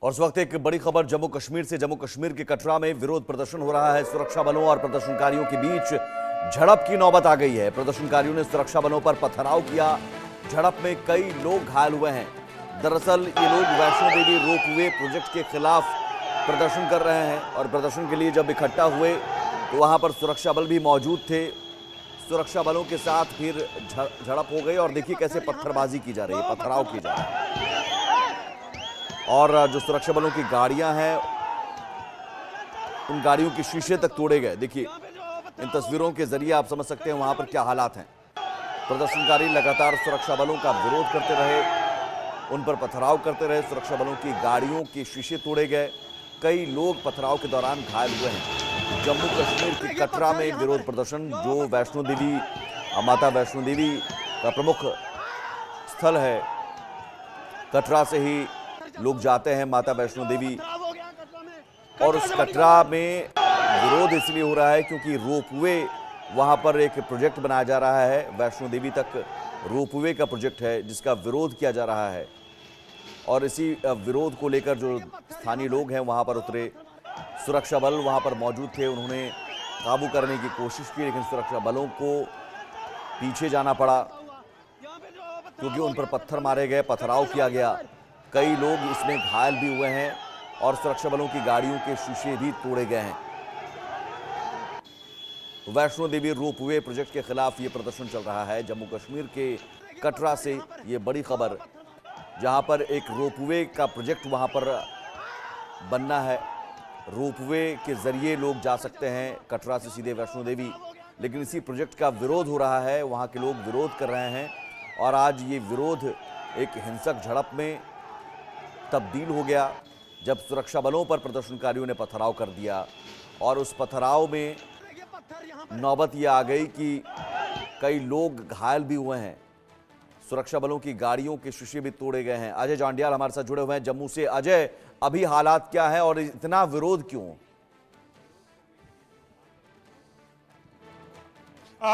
और इस वक्त एक बड़ी खबर जम्मू कश्मीर से। जम्मू कश्मीर के कटरा में विरोध प्रदर्शन हो रहा है। सुरक्षा बलों और प्रदर्शनकारियों के बीच झड़प की नौबत आ गई है। प्रदर्शनकारियों ने सुरक्षा बलों पर पथराव किया। झड़प में कई लोग घायल हुए हैं। दरअसल ये लोग वैष्णो देवी रोपवे प्रोजेक्ट के खिलाफ प्रदर्शन कर रहे हैं और प्रदर्शन के लिए जब इकट्ठा हुए तो वहां पर सुरक्षा बल भी मौजूद थे। सुरक्षा बलों के साथ फिर झड़प हो गई और देखिए कैसे पत्थरबाजी की जा रही है, पथराव की जा रही है। और जो सुरक्षा बलों की गाड़ियां हैं उन गाड़ियों के शीशे तक तोड़े गए। देखिए इन तस्वीरों के जरिए आप समझ सकते हैं वहां पर क्या हालात हैं। प्रदर्शनकारी लगातार सुरक्षा बलों का विरोध करते रहे, उन पर पथराव करते रहे। सुरक्षा बलों की गाड़ियों के शीशे तोड़े गए। कई लोग पथराव के दौरान घायल हुए हैं। जम्मू कश्मीर के कटरा में विरोध प्रदर्शन, जो वैष्णो देवी माता वैष्णो देवी का प्रमुख स्थल है। कटरा से ही लोग जाते हैं माता वैष्णो देवी और उस कटरा में विरोध इसलिए हो रहा है क्योंकि रोपवे वहां पर एक प्रोजेक्ट बनाया जा रहा है। वैष्णो देवी तक रोपवे का प्रोजेक्ट है जिसका विरोध किया जा रहा है और इसी विरोध को लेकर जो स्थानीय लोग हैं वहां पर उतरे। सुरक्षा बल वहां पर मौजूद थे, उन्होंने काबू करने की कोशिश की लेकिन सुरक्षा बलों को पीछे जाना पड़ा क्योंकि उन पर पत्थर मारे गए, पथराव किया गया। कई लोग इसमें घायल भी हुए हैं और सुरक्षा बलों की गाड़ियों के शीशे भी तोड़े गए हैं। वैष्णो देवी रोपवे प्रोजेक्ट के खिलाफ ये प्रदर्शन चल रहा है। जम्मू कश्मीर के कटरा से ये बड़ी खबर, जहां पर एक रोपवे का प्रोजेक्ट वहां पर बनना है। रोपवे के जरिए लोग जा सकते हैं कटरा से सीधे वैष्णो देवी, लेकिन इसी प्रोजेक्ट का विरोध हो रहा है। वहां के लोग विरोध कर रहे हैं और आज ये विरोध एक हिंसक झड़प में तब्दील हो गया जब सुरक्षा बलों पर प्रदर्शनकारियों ने पथराव कर दिया और उस पथराव में नौबत यह आ गई कि कई लोग घायल भी हुए हैं। सुरक्षा बलों की गाड़ियों के शीशे भी तोड़े गए हैं। अजय जांडियाल हमारे साथ जुड़े हुए हैं जम्मू से। अजय, अभी हालात क्या है और इतना विरोध क्यों?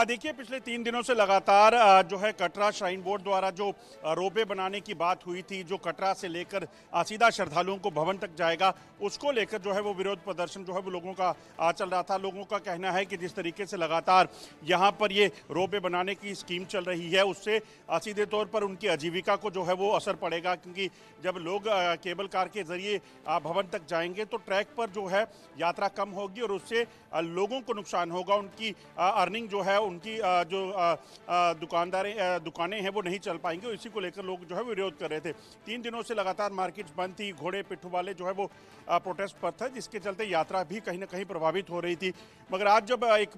देखिए, पिछले 3 दिनों से लगातार जो है कटरा श्राइन बोर्ड द्वारा जो रोपवे बनाने की बात हुई थी, जो कटरा से लेकर सीधा श्रद्धालुओं को भवन तक जाएगा, उसको लेकर जो है वो विरोध प्रदर्शन जो है वो लोगों का चल रहा था। लोगों का कहना है कि जिस तरीके से लगातार यहाँ पर ये रोपवे बनाने की स्कीम चल रही है, उससे सीधे तौर पर उनकी आजीविका को जो है वो असर पड़ेगा, क्योंकि जब लोग केबल कार के जरिए भवन तक जाएंगे तो ट्रैक पर जो है यात्रा कम होगी और उससे लोगों को नुकसान होगा। उनकी अर्निंग जो है, उनकी जो दुकानें हैं वो नहीं चल पाएंगे। इसी को लेकर लोग जो है विरोध कर रहे थे। 3 दिनों से लगातार मार्केट्स बंद थी, घोड़े पिट्ठू वाले जो है वो प्रोटेस्ट पर था, जिसके चलते यात्रा भी कहीं ना कहीं प्रभावित हो रही थी। मगर आज जब एक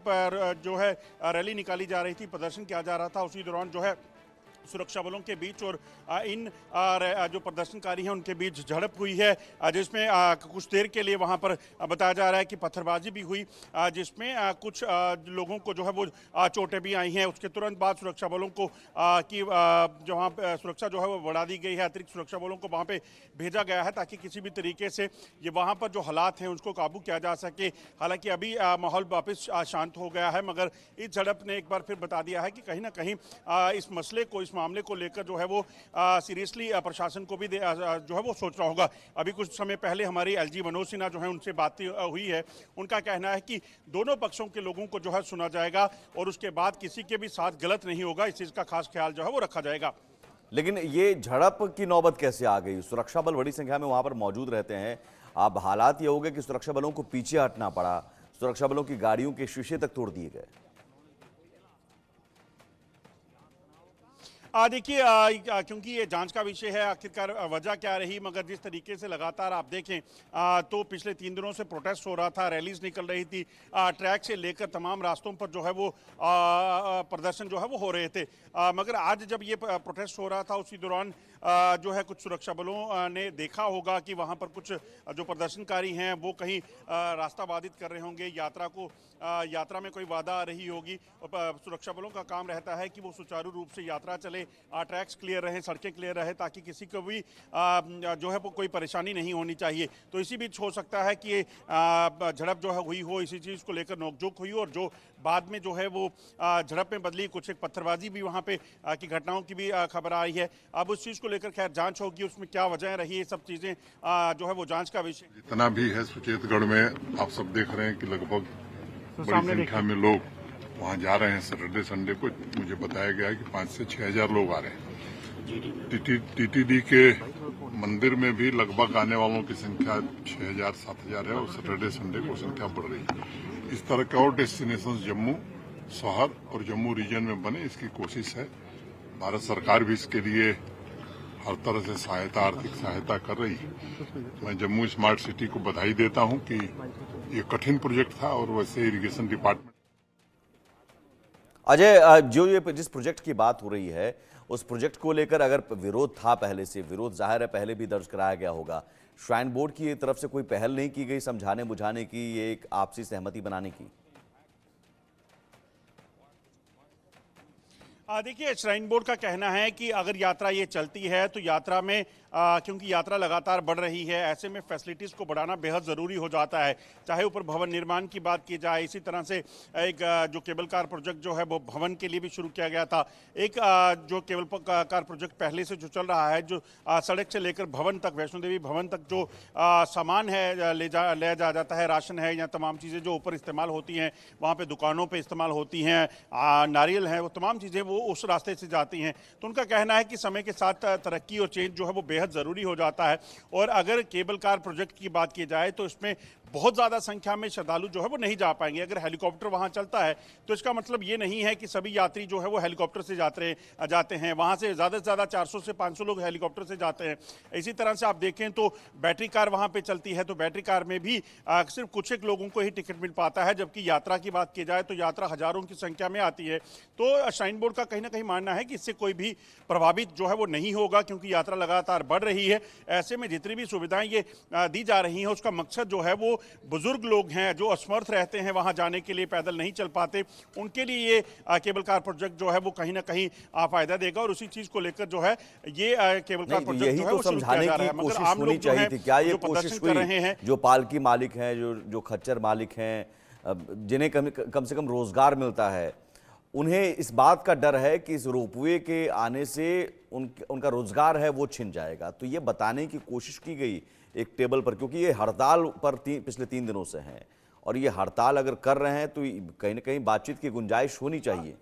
जो है रैली निकाली जा रही थी, प्रदर्शन किया जा रहा था, उसी दौरान जो है सुरक्षा बलों के बीच और इन जो प्रदर्शनकारी हैं उनके बीच झड़प हुई है, जिसमें कुछ देर के लिए वहां पर बताया जा रहा है कि पत्थरबाजी भी हुई, जिसमें कुछ लोगों को जो है वो चोटें भी आई हैं। उसके तुरंत बाद सुरक्षा बलों को की जहां सुरक्षा जो है वो बढ़ा दी गई है, अतिरिक्त सुरक्षा बलों को वहां पे भेजा गया है ताकि किसी भी तरीके से ये वहां पर जो हालात हैं उसको काबू किया जा सके। हालांकि अभी माहौल वापस शांत हो गया है, मगर इस झड़प ने एक बार फिर बता दिया है कि कहीं ना कहीं इस मसले को, इस मामले को लेकर जो है वो सीरियसली प्रशासन को भी जो है वो सोचना होगा। अभी कुछ समय पहले हमारी एलजी मनोज सिन्हा जो है उनसे बात हुई है। उनका कहना है कि दोनों पक्षों के लोगों को जो है सुना जाएगा और उसके बाद किसी के भी साथ गलत नहीं होगा, इस चीज का खास ख्याल जो है वो रखा जाएगा। लेकिन ये झड़प की नौबत कैसे आ गई? सुरक्षा बल बड़ी संख्या में वहां पर मौजूद रहते हैं। अब हालात ये हो गए कि सुरक्षा बलों को पीछे हटना पड़ा, सुरक्षा बलों की गाड़ियों के शीशे तक तोड़ दिए गए। देखिए, क्योंकि ये जांच का विषय है आखिरकार वजह क्या रही, मगर जिस तरीके से लगातार आप देखें तो पिछले 3 दिनों से प्रोटेस्ट हो रहा था, रैलीज निकल रही थी, ट्रैक से लेकर तमाम रास्तों पर जो है वो प्रदर्शन जो है वो हो रहे थे। मगर आज जब ये प्रोटेस्ट हो रहा था उसी दौरान जो है कुछ सुरक्षा बलों ने देखा होगा कि वहाँ पर कुछ जो प्रदर्शनकारी हैं वो कहीं रास्ता बाधित कर रहे होंगे, यात्रा को यात्रा में कोई बाधा आ रही होगी। और सुरक्षा बलों का काम रहता है कि वो सुचारू रूप से यात्रा चले, ट्रैक्स क्लियर रहें, सड़कें क्लियर रहे, ताकि किसी को भी जो है वो कोई परेशानी नहीं होनी चाहिए। तो इसी बीच हो सकता है कि झड़प जो है हुई हो, इसी चीज़ को लेकर नोकझोंक हुई, और जो बाद में जो है वो झड़प में बदली, कुछ एक पत्थरबाजी भी वहाँ पे की घटनाओं की भी खबर आई है। अब उस चीज़ को लेकर खैर जांच होगी, उसमें क्या वजह रही, ये सब चीज़ें जो है वो जांच का विषय। जितना भी है सुचेतगढ़ में आप सब देख रहे हैं कि लगभग बड़ी संख्या में लोग वहां जा रहे हैं। सैटरडे संडे को मुझे बताया गया है कि 5 से 6 हजार लोग आ रहे हैं। टीटीडी के मंदिर में भी लगभग आने वालों की संख्या 6,000-7,000 है, और सैटरडे संडे को संख्या बढ़ रही है। इस तरह के और डेस्टिनेशन जम्मू शहर और जम्मू रीजन में बने, इसकी कोशिश है। भारत सरकार भी इसके लिए हर तरह से सहायता, आर्थिक सहायता कर रही है। मैं जम्मू स्मार्ट सिटी को बधाई देता हूं कि ये कठिन प्रोजेक्ट था, और वैसे इरिगेशन डिपार्टमेंट। अजय, जो ये जिस प्रोजेक्ट की बात हो रही है, उस प्रोजेक्ट को लेकर अगर विरोध था पहले से, विरोध जाहिर है पहले भी दर्ज कराया गया होगा, श्राइन बोर्ड की तरफ से कोई पहल नहीं की गई समझाने बुझाने की, ये एक आपसी सहमति बनाने की? देखिए, श्राइन बोर्ड का कहना है कि अगर यात्रा ये चलती है तो यात्रा में क्योंकि यात्रा लगातार बढ़ रही है, ऐसे में फैसिलिटीज़ को बढ़ाना बेहद ज़रूरी हो जाता है। चाहे ऊपर भवन निर्माण की बात की जाए, इसी तरह से एक जो केबल कार प्रोजेक्ट जो है वो भवन के लिए भी शुरू किया गया था। एक जो केबल कार प्रोजेक्ट पहले से जो चल रहा है, जो सड़क से लेकर भवन तक, वैष्णो देवी भवन तक जो सामान है ले जाता है, राशन है या तमाम चीज़ें जो ऊपर इस्तेमाल होती हैं, वहाँ पर दुकानों पर इस्तेमाल होती हैं, नारियल है, वो तमाम चीज़ें वो उस रास्ते से जाती हैं। तो उनका कहना है कि समय के साथ तरक्की और चेंज जो है वो बेहद ज़रूरी हो जाता है। और अगर केबल कार प्रोजेक्ट की बात की जाए तो इसमें बहुत ज़्यादा संख्या में श्रद्धालु जो है वो नहीं जा पाएंगे। अगर हेलीकॉप्टर वहाँ चलता है तो इसका मतलब ये नहीं है कि सभी यात्री जो है वो हेलीकॉप्टर से जाते हैं। वहाँ से ज़्यादा 400 से 500 लोग हेलीकॉप्टर से जाते हैं। इसी तरह से आप देखें तो बैटरी कार वहाँ पे चलती है, तो बैटरी कार में भी सिर्फ कुछ एक लोगों को ही टिकट मिल पाता है, जबकि यात्रा की बात की जाए तो यात्रा हज़ारों की संख्या में आती है। तो श्राइन बोर्ड का कहीं ना कहीं मानना है कि इससे कोई भी प्रभावित जो है वो नहीं होगा, क्योंकि यात्रा लगातार बढ़ रही है। ऐसे में जितनी भी सुविधाएं ये दी जा रही हैं, उसका मकसद जो है वो बुजुर्ग लोग हैं जो असमर्थ रहते हैं, वहां जाने के लिए पैदल नहीं चल पाते, उनके लिए ये केबल कार प्रोजेक्ट जो है वो कहीं ना कहीं फायदा देगा। और उसी चीज को लेकर जो है ये केबल कार प्रोजेक्ट जो है वो समझाने की कोशिश होनी चाहिए थी। क्या ये कोशिश हुई? जो पालकी मालिक हैं, जो खच्चर मालिक हैं, जिन्हें कम से कम रोजगार मिलता है, उन्हें इस बात का डर है कि इस रोपवे के आने से उनका रोजगार है वो छिन जाएगा। तो ये बताने की कोशिश की गई एक टेबल पर, क्योंकि ये हड़ताल पर पिछले 3 दिनों से हैं, और ये हड़ताल अगर कर रहे हैं तो कहीं ना कहीं बातचीत की गुंजाइश होनी चाहिए।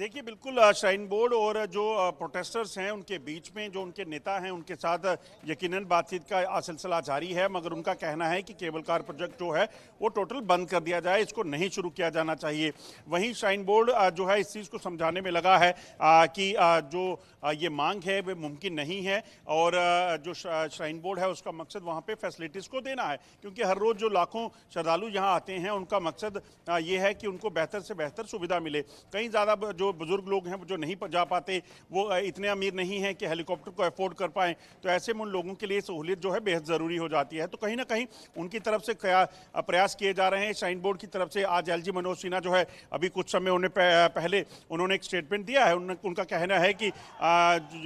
देखिए, बिल्कुल श्राइन बोर्ड और जो प्रोटेस्टर्स हैं उनके बीच में जो उनके नेता हैं उनके साथ यकीनन बातचीत का सिलसिला जारी है, मगर उनका कहना है कि केबल कार प्रोजेक्ट जो है वो टोटल बंद कर दिया जाए, इसको नहीं शुरू किया जाना चाहिए। वहीं श्राइन बोर्ड जो है इस चीज़ को समझाने में लगा है कि जो ये मांग है वो मुमकिन नहीं है, और जो श्राइन बोर्ड है उसका मकसद वहाँ पे फैसिलिटीज़ को देना है, क्योंकि हर रोज़ जो लाखों श्रद्धालु यहाँ आते हैं उनका मकसद ये है कि उनको बेहतर से बेहतर सुविधा मिले। कहीं ज़्यादा जो बुजुर्ग लोग हैं जो नहीं जा पाते, वो इतने अमीर नहीं हैं कि हेलीकॉप्टर को अफोर्ड कर पाएं, तो ऐसे में उन लोगों के लिए सहूलियत जो है बेहद ज़रूरी हो जाती है। तो कहीं ना कहीं उनकी तरफ से प्रयास किए जा रहे हैं श्राइन बोर्ड की तरफ से। आज एलजी मनोज सिन्हा जो है अभी कुछ समय पहले उन्होंने एक स्टेटमेंट दिया है। उनका कहना है कि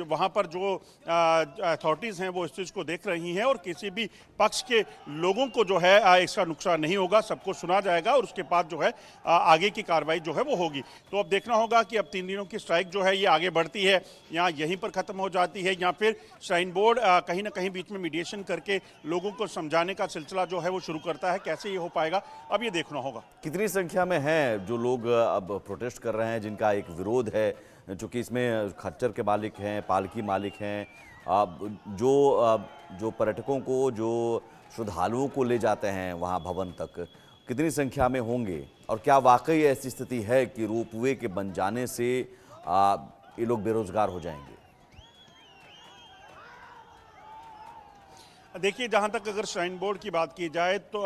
वहाँ पर जो अथॉरिटीज़ हैं वो इस चीज़ को देख रही हैं, और किसी भी पक्ष के लोगों को जो है इसका नुकसान नहीं होगा, सबको सुना जाएगा और उसके बाद जो है आगे की कार्रवाई जो है वो होगी। तो अब देखना होगा कि अब 3 दिनों की स्ट्राइक जो है ये आगे बढ़ती है या यहीं पर खत्म हो जाती है, या फिर श्राइन बोर्ड कहीं ना कहीं बीच में मीडिएशन करके लोगों को समझाने का सिलसिला जो है वो शुरू करता है। कैसे ये हो पाएगा अब ये देखना होगा। कितनी संख्या में हैं जो लोग अब प्रोटेस्ट कर रहे हैं, जिनका एक विरोध है, चूँकि इसमें खच्चर के मालिक हैं, पालकी मालिक हैं, जो पर्यटकों को, जो श्रद्धालुओं को ले जाते हैं वहाँ भवन तक, कितनी संख्या में होंगे? और क्या वाकई ऐसी स्थिति है कि रोपवे के बन जाने से ये लोग बेरोजगार हो जाएंगे? देखिए, जहां तक अगर श्राइन बोर्ड की बात की जाए तो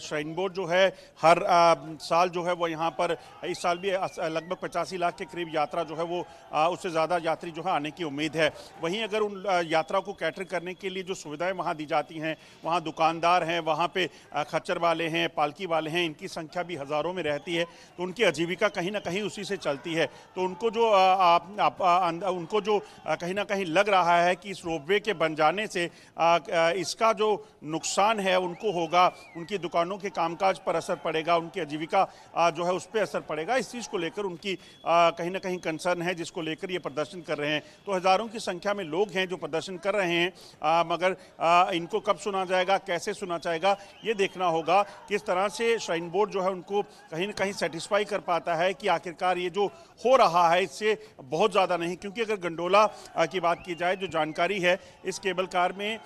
श्राइन बोर्ड जो है हर साल जो है वो यहाँ पर इस साल भी लगभग 85 लाख के करीब यात्रा जो है वो उससे ज़्यादा यात्री जो है आने की उम्मीद है। वहीं अगर उन यात्रा को कैटर करने के लिए जो सुविधाएं वहाँ दी जाती हैं, वहाँ दुकानदार हैं, वहाँ पे खच्चर वाले हैं, पालकी वाले हैं, इनकी संख्या भी हज़ारों में रहती है, तो उनकी आजीविका कहीं ना कहीं उसी से चलती है। तो उनको जो कहीं ना कहीं लग रहा है कि इस रोपवे के बन जाने से इसका जो नुकसान है उनको होगा, उनकी दुकानों के कामकाज पर असर पड़ेगा, उनकी आजीविका जो है उस पर असर पड़ेगा। इस चीज़ को लेकर उनकी कहीं ना कहीं कंसर्न है, जिसको लेकर ये प्रदर्शन कर रहे हैं। तो हज़ारों की संख्या में लोग हैं जो प्रदर्शन कर रहे हैं, मगर इनको कब सुना जाएगा, कैसे सुना जाएगा, ये देखना होगा। किस तरह से श्राइन बोर्ड जो है उनको कहीं ना कहीं सेटिस्फाई कर पाता है कि आखिरकार ये जो हो रहा है इससे बहुत ज़्यादा नहीं। क्योंकि अगर गंडोला की बात की जाए, जो जानकारी है, इस केबल कार में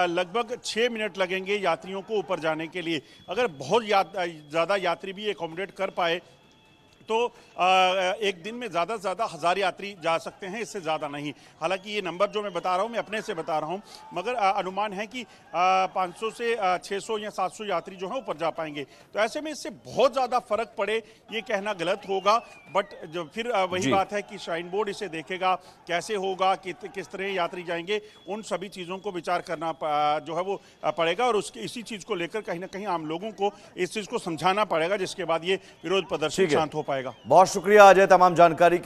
लगभग 6 मिनट लगेंगे यात्रियों को ऊपर जाने के लिए। अगर बहुत ज़्यादा यात्री भी अकोमोडेट कर पाए तो एक दिन में ज़्यादा से ज़्यादा 1000 यात्री जा सकते हैं, इससे ज़्यादा नहीं। हालांकि ये नंबर जो मैं बता रहा हूँ मैं अपने से बता रहा हूँ, मगर अनुमान है कि 500 से 600 या 700 यात्री जो हैं ऊपर जा पाएंगे। तो ऐसे में इससे बहुत ज़्यादा फर्क पड़े ये कहना गलत होगा। बट जो फिर वही बात है कि श्राइन बोर्ड इसे देखेगा, कैसे होगा, किस तरह यात्री जाएंगे, उन सभी चीज़ों को विचार करना जो है वो पड़ेगा। और उसके इसी चीज़ को लेकर कहीं ना कहीं आम लोगों को इस चीज़ को समझाना पड़ेगा, जिसके बाद ये विरोध प्रदर्शन शांत हो पाएगा। बहुत शुक्रिया अजय तमाम जानकारी